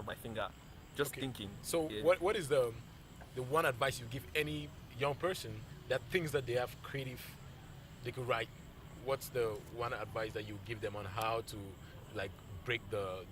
of my finger, just Okay. thinking. So Yeah. what is the one advice you give any young person that thinks that they have creative, they could write? What's the one advice that you give them on how to like break the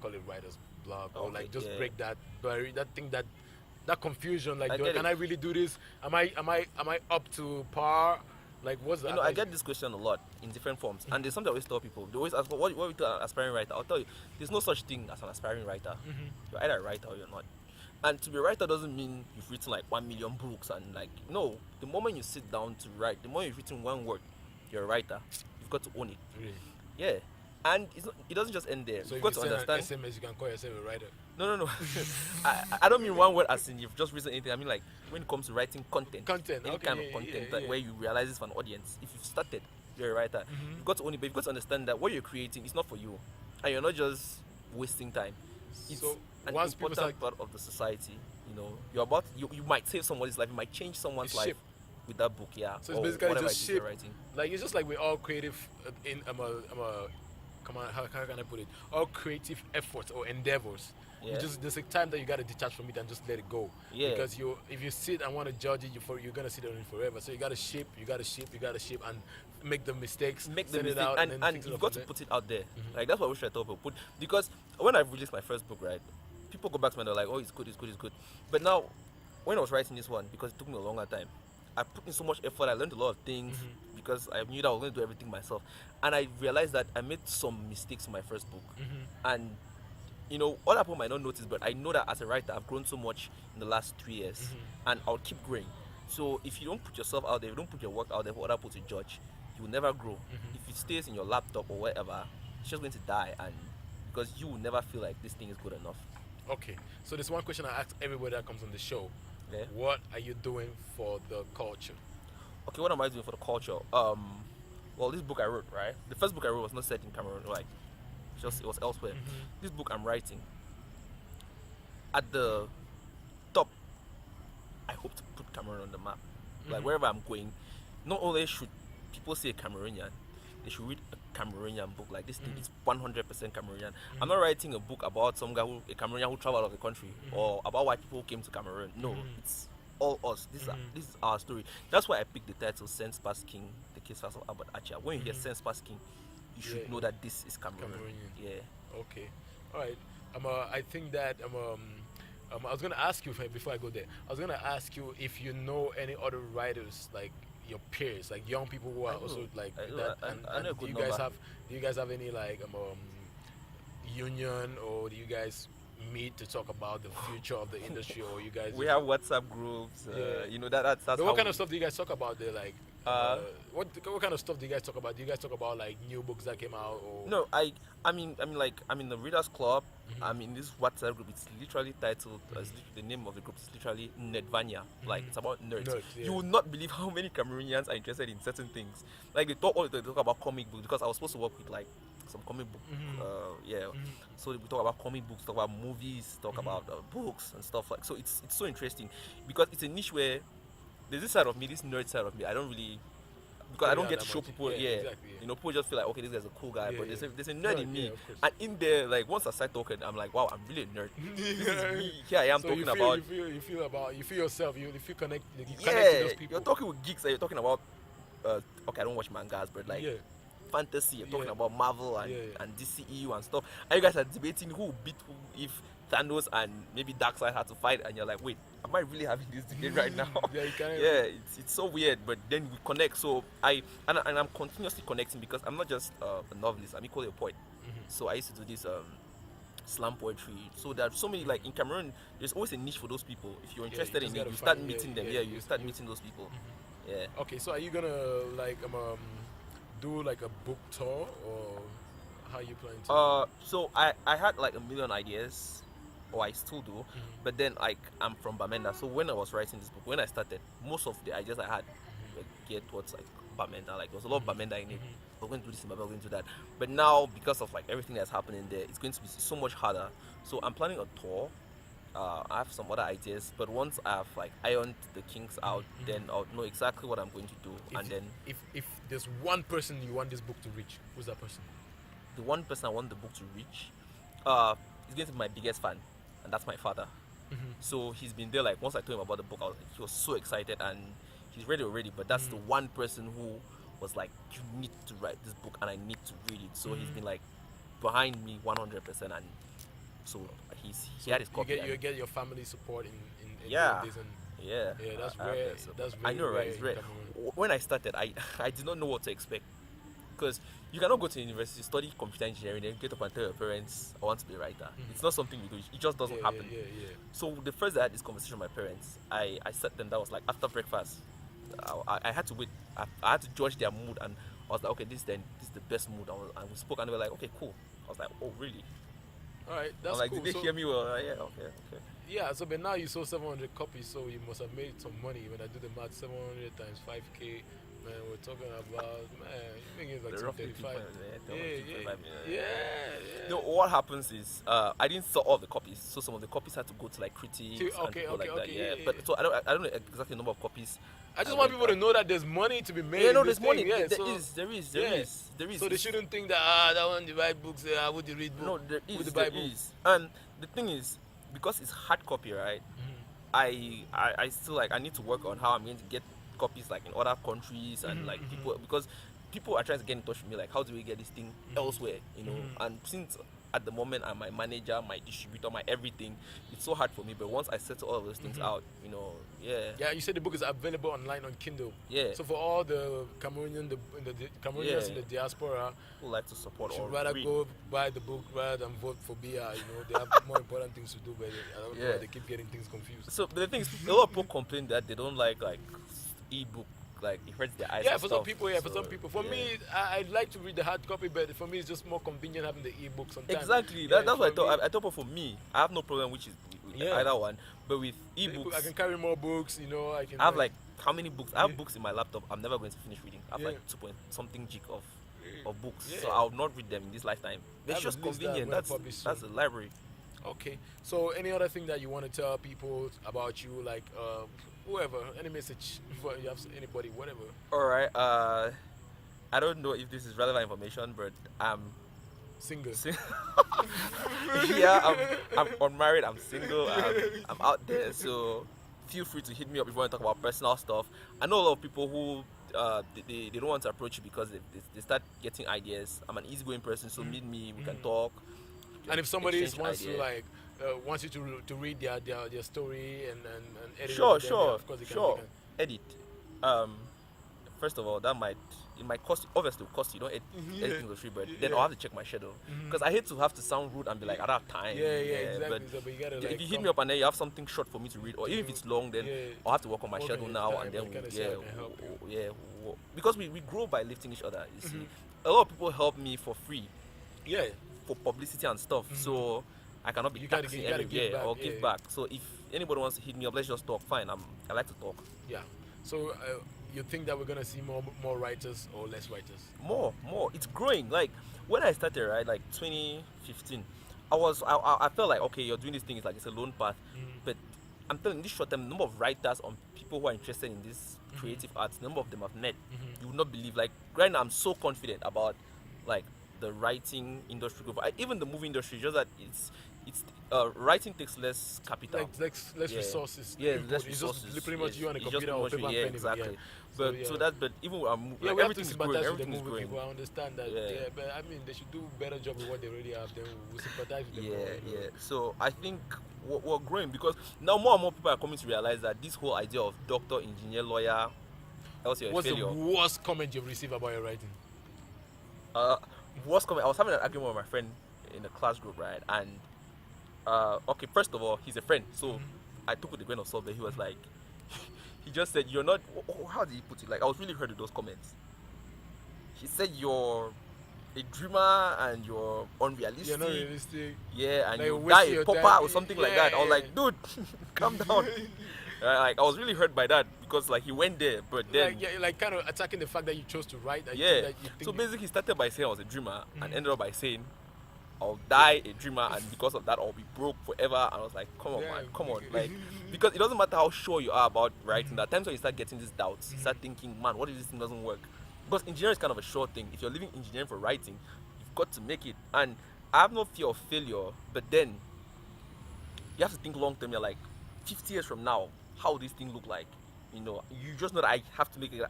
call it writer's block, or Okay. like just Yeah. break that barrier, that thing, that confusion, like I get can it. I really do this? Am I up to par? Like what's the I advice you get give? this question a lot in different forms, and there's something I always tell people. They always ask, what we tell an aspiring writer?" I'll tell you, there's no such thing as an aspiring writer. You're either a writer or you're not. And to be a writer doesn't mean you've written like 1 million books and like no. The moment you sit down to write, the moment you've written one word, you're a writer. You've got to own it. Really? Yeah, and it doesn't just end there. So You've if you got to send an understand. SMS, you can call yourself a writer. No, no, no. I don't mean one word as in you've just written anything. I mean like when it comes to writing content, Content. any Okay. kind Yeah. of Yeah. content Yeah. that, where you realize it's for an audience. If you've started, you're a writer. You've got to own it, but you've got to understand that what you're creating is not for you, and you're not just wasting time. It's So an once people start, important part of the society. You might save somebody's life. You might change someone's it's life ship. with that book. Yeah, So it's or basically whatever it just is you're shape. writing. Like it's just like we're all creative in I'm a come on, how can I put it? All creative efforts or endeavors. You Yeah. just there's a time that you gotta detach from it and just let it go. Yeah. Because if you sit and want to judge it, you're gonna sit on it forever. So you gotta shape, and make the mistakes, Make the send it mistake, out, and, and then and fix it you've up got from to there. put it out there. Like that's what I wish I told people. Because when I released my first book, right, people go back to me and they're like, "Oh, it's good, it's good, it's good." But now, when I was writing this one, because it took me a longer time, I put in so much effort. I learned a lot of things because I knew that I was going to do everything myself, and I realized that I made some mistakes in my first book, and other people might not notice, but I know that as a writer, I've grown so much in the last 3 years, and I'll keep growing. So if you don't put yourself out there, if you don't put your work out there for other people to judge, you will never grow. If it stays in your laptop or whatever, it's just going to die, and because you will never feel like this thing is good enough. Okay. So there's one question I ask everybody that comes on the show. Yeah. What are you doing for the culture? Okay, what am I doing for the culture? Well, this book I wrote, right? The first book I wrote was not set in Cameroon, like just it was elsewhere. This book I'm writing, at the top, I hope to put Cameroon on the map. Like wherever I'm going, not only should people say Cameroonian, they should read a Cameroonian book. Like this thing is 100% Cameroonian. I'm not writing a book about some guy a Cameroonian who traveled out of the country or about why people came to Cameroon. No, it's all us. This is our story. That's why I picked the title "Sense Past King: The Case Files of Albert Acha." When you hear "Sense Past King," you should Yeah. know that this is Cameroon. Cameroonian. Yeah. Okay, all right. I think that I was gonna ask you before I go there. I was gonna ask you if you know any other writers like your peers, like young people who are I do. also like I do. that. I know a Do good you guys number. have any like union, or do you guys meet to talk about the future of the industry, or you guys? We just- have WhatsApp groups. Yeah. That's But how what kind we- of stuff do you guys talk about there? Like, Uh, what kind of stuff do you guys talk about? Do you guys talk about like new books that came out? Or No, I'm in the Readers Club. I'm in this WhatsApp group. It's literally titled, the name of the group is literally Nerdvania. Like, it's about nerds. Nerds, yeah. You will not believe how many Cameroonians are interested in certain things. Like, they talk about comic books, because I was supposed to work with, like, some comic book. So we talk about comic books, talk about movies, talk about books and stuff like. So it's so interesting, because it's a niche where there's this side of me, this nerd side of me. I don't really, because I don't Yeah, get that to show much. people. Yeah, Yeah, exactly, yeah. people just feel like, okay, this guy's a cool guy, Yeah, but yeah. there's a nerd Nerd, in me, yeah, of course. and in there, like once I start talking, I'm like, wow, I'm really a nerd. This is me. Here I am So talking you about. you feel yourself. You feel connect. You connect to Yeah, those people. you're talking with geeks, and you're talking about. Okay, I don't watch mangas, but like Yeah. fantasy. You're talking Yeah. about Marvel and, Yeah, yeah. and DCEU and stuff. And you guys are debating who beat who, if Thanos and maybe Darkseid had to fight, and you're like, wait, am I really having this debate right now? Yeah, you can. Yeah, it's so weird, but then we connect. So I'm continuously connecting, because I'm not just a novelist. I'm equally a poet. So I used to do this slam poetry. So there are so many, like in Cameroon, there's always a niche for those people. If you're Yeah, you interested just in it, gotta you start find- meeting them. yeah, Yeah, you- you start you- meeting those people. Yeah. Okay, so are you gonna like do like a book tour, or how you planning to? So I had like a million ideas, or I still do, but then like I'm from Bamenda, so when I was writing this book, when I started, most of the ideas I had were geared towards like Bamenda. Like there was a lot of Bamenda in it. We're going to do this, we're going to do that. But now, because of like everything that's happening there, it's going to be so much harder. So I'm planning a tour. I have some other ideas, but once I have like ironed the kinks out, then I'll know exactly what I'm going to do, and then if there's one person you want this book to reach, who's that person? the one person I want the book to reach, uh, is going to be my biggest fan, and that's my father. So he's been there. Like once I told him about the book, he was so excited, and he's ready already. But that's the one person who was like, "You need to write this book, and I need to read it." So he's been like behind me 100%, and so he had his copy. You get your family support in Yeah. doing this, and Yeah, that's I rare. guess so. That's I very know, right? rare It's in rare. Cameroon. When I started, I did not know what to expect, because you cannot go to university, study computer engineering, then get up and tell your parents, "I want to be a writer." It's not something you do. It just doesn't happen. Yeah. So the first day I had this conversation with my parents, I sat them. That was like after breakfast. I had to wait. I had to judge their mood, and I was like, "Okay, this is the best mood." And we spoke, and they were like, "Okay, cool." I was like, "Oh, really?" All right, I that's was like, cool. "Did they So- hear me well?" Like, yeah, okay. Yeah, so but now you sold 700 copies, so you must have made some money. When I do the math, 700 times 5K, man, we're talking about, man, you making like They're roughly 235. 2.5 million. Yeah. No, what happens is I didn't sell all the copies, so some of the copies had to go to like critics and Okay, people like that. okay, Yeah, yeah. but so I don't know exactly the number of copies. I just want people to know that there's money to be made. Yeah, no, in this there's money. thing. Yeah, There is. So they shouldn't think that that one they buy books. I would read books. No, there Would is. they buy There books? is. And the thing is, because it's hard copy, right? I still like I need to work on how I'm going to get copies like in other countries and like people, because people are trying to get in touch with me like, how do we get this thing elsewhere, you know? And since at the moment I'm my manager, my distributor, my everything, it's so hard for me. But once I settle all of those things out, you know, Yeah, you said the book is available online on Kindle. Yeah. So for all the Cameroonians in the diaspora, people like to support should or rather read. go buy the book rather than vote for BR. You know, they have more important things to do, but I don't know Yeah. why they keep getting things confused. So the thing is, a lot of people complain that they don't like ebook, like it hurts their eyes. Yeah, and for stuff. some people, yeah, for some So, people. For yeah. me, I'd like to read the hard copy, but for me, it's just more convenient having the ebook sometimes. Exactly. Yeah, That's what I for thought. me, I thought, but for me, I have no problem with Yeah. either one. But with the ebook, ebooks, I can carry more books. You know, I can. I have like how many books? I have Yeah. books in my laptop. I'm never going to finish reading. I have Yeah. like 2 point something gig of books. Yeah. So I'll not read them in this lifetime. I It's have just a list that convenient. I'm gonna publish That's soon. the library. Okay. So, any other thing that you want to tell people about you, like whoever, any message for you have anybody, whatever. All right. I don't know if this is relevant information, but I'm Single. yeah, I'm unmarried. I'm single. I'm out there. So feel free to hit me up if you want to talk about personal stuff. I know a lot of people who they don't want to approach you because they start getting ideas. I'm an easygoing person, so meet me. We can talk. And if somebody exchange wants to ideas. like wants you to read their story and edit Sure, it, then, sure, of course they can, sure. they Edit. First of all, it might cost you, obviously it will cost you. Don't edit anything for free, but then I'll have to check my schedule because I hate to have to sound rude and be like, I don't have time. can. Exactly. But So, but you gotta if like you hit come- me up and then you have something short for me to read, or even if it's long, then Yeah. I'll have to work on my Work schedule on now, your and time, then kinda see how I can help you. because we grow by lifting each other. You see, a lot of people help me for free Yeah. for publicity and stuff, so I cannot be You gotta taxing give- you gotta every give year back, or give yeah. back. So if anybody wants to hit me up, let's just talk. Fine, I like to talk. Yeah. So you think that we're gonna see more writers or less writers? More. It's growing. Like when I started, right, like 2015, I felt like, okay, you're doing this thing. It's like it's a lone path, but I'm telling you, this short term, the number of writers on people who are interested in this creative arts, the number of them I've met, you would not believe. Like right now, I'm so confident about like the writing industry, even the movie industry. Just that it's writing takes less capital. Like less Yeah. resources. Yeah, input. less It's resources. just pretty much Yes, you on a it's just computer or pretty paper much- and yeah, pen. exactly. Yeah. But even Yeah, like, we have to everything's sympathize growing. with the Everything's movie growing. people. I understand that. Yeah. Yeah, but I mean, they should do a better job with what they already have. Then we sympathize with them. more, you know. Yeah. So I think we're growing because now more and more people are coming to realize that this whole idea of doctor, engineer, lawyer, else you're a What's failure. the worst comment you've received about your writing? Worst comment. I was having an argument with my friend in the class group, right? And okay, first of all, he's a friend, so I took with a grain of salt. But he was like, he just said, "You're not." How did he put it? Like I was really hurt with those comments. He said, "You're a dreamer and you're unrealistic." You're not realistic. Yeah, and Like, you wasting die your a pauper time. or something like Yeah, that. I was yeah. like, dude, calm down. Like I was really hurt by that because like he went there, but then Like kind of attacking the fact that you chose to write. That yeah. That you think So basically, he started by saying I was a dreamer and ended up by saying I'll die a dreamer, and because of that, I'll be broke forever. And I was like, come on, Yeah. man, come on, like because it doesn't matter how sure you are about writing. There are times when you start getting these doubts, you start thinking, man, what if this thing doesn't work? Because engineering is kind of a sure thing. If you're leaving engineering for writing, you've got to make it. And I have no fear of failure, but then you have to think long term. You're like, 50 years from now, how will this thing look like? You know, you just know that I have to make it.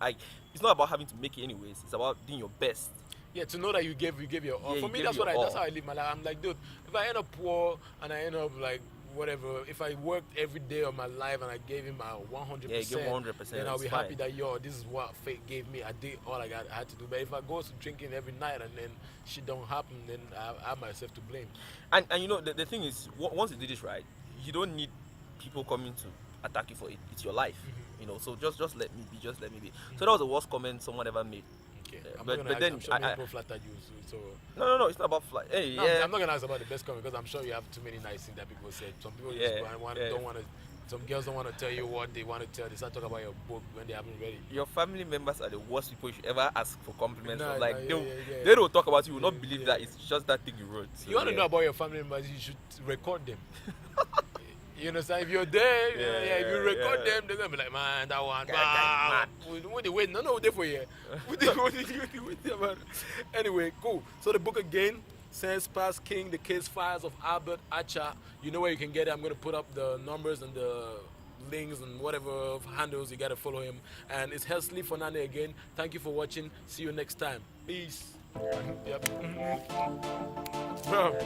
It's not about having to make it anyways. It's about doing your best. Yeah, to know that you gave your all. Yeah, For you me, gave that's your what that's all. how I live my life. I'm like, dude, if I end up poor and I end up like whatever, if I worked every day of my life and I gave him my 100%, Yeah, give 100%. then I'll be It's happy fine. that this is what fate gave me. I did all I had to do. But if I go to drinking every night and then shit don't happen, then I have myself to blame. And you know, the thing is, once you do this right, you don't need people coming to attack you for it. It's your life. You know, so just let me be. Just let me be. So that was the worst comment someone ever made. Okay, But then I'm sure many people flattered you. So no, it's not about fly. Hey, no, yeah. I'm not gonna ask about the best comment because I'm sure you have too many nice things that people said. Some people just Yeah, yeah. don't want to. Some girls don't want to tell you what they want to tell. They start talking about your book when they haven't read it. Your family members are the worst people you should ever ask for compliments Nah, from. Like, nah, yeah. they don't talk about you. You will not Yeah, believe yeah. that it's just that thing you wrote. So, You want to yeah. know about your family members, you should record them. You understand? If you're there, if you record them, they're gonna be like, man, that one, Guy what they wait? No, they for you. What they wait, man. Anyway, cool. So the book again, Sense Past King, the Case Files of Albert Acha. You know where you can get it. I'm gonna put up the numbers and the links and whatever handles you gotta follow him. And it's Hesley Fonane again. Thank you for watching. See you next time. Peace. Yep. Bro.